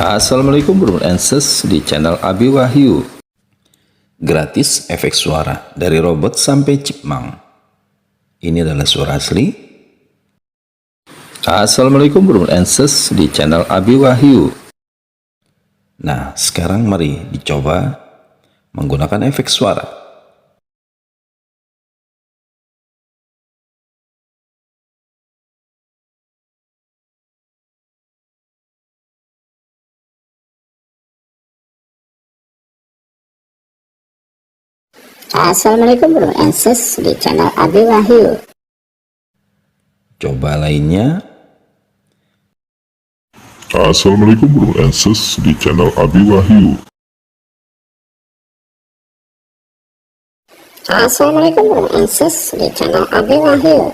Assalamualaikum bro and sis di channel Abi Wahyu. Gratis efek suara dari robot sampai chipmunk. Ini adalah suara asli. Assalamualaikum bro and sis di channel Abi Wahyu. Nah, sekarang mari dicoba menggunakan efek suara. Assalamualaikum bro and sis di channel Abi Wahyu. Coba lainnya. Assalamualaikum bro and sis di channel Abi Wahyu. Assalamualaikum bro and sis di channel Abi Wahyu.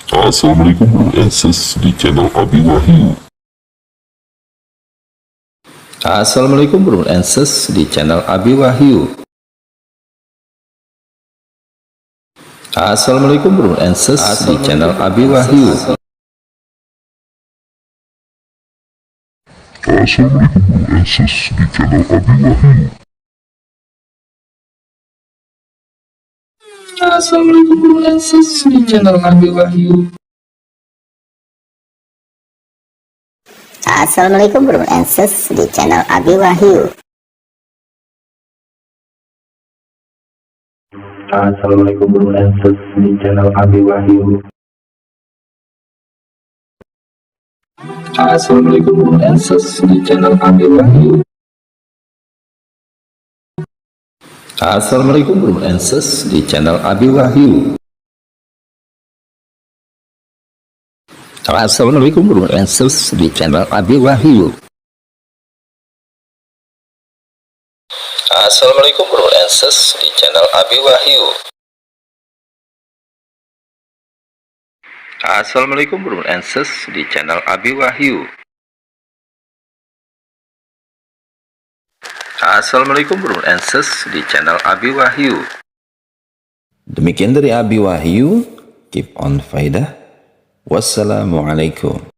Assalamualaikum bro and sis di channel Abi Wahyu. Assalamualaikum bro and sis di channel Abi Wahyu. Assalamualaikum bro and sis di channel Abi Wahyu. Assalamualaikum bro and sis di channel Abi Wahyu. Assalamualaikum bro and sis di channel Abi Wahyu. Assalamualaikum bro and sis di channel Abi Wahyu. Assalamualaikum bro and sis di channel Abi Wahyu. Assalamualaikum bro and sis di channel Abi Wahyu. Assalamualaikum bro and sis di channel Abi Wahyu. Assalamualaikum bro and sis di channel Abi Wahyu. Assalamualaikum bro and sis di channel Abi Wahyu. Assalamualaikum bro and sis di channel Abi Wahyu. Assalamualaikum bro and sis di channel Abi Wahyu. Demikian dari Abi Wahyu. Keep on faidah. Wassalamualaikum.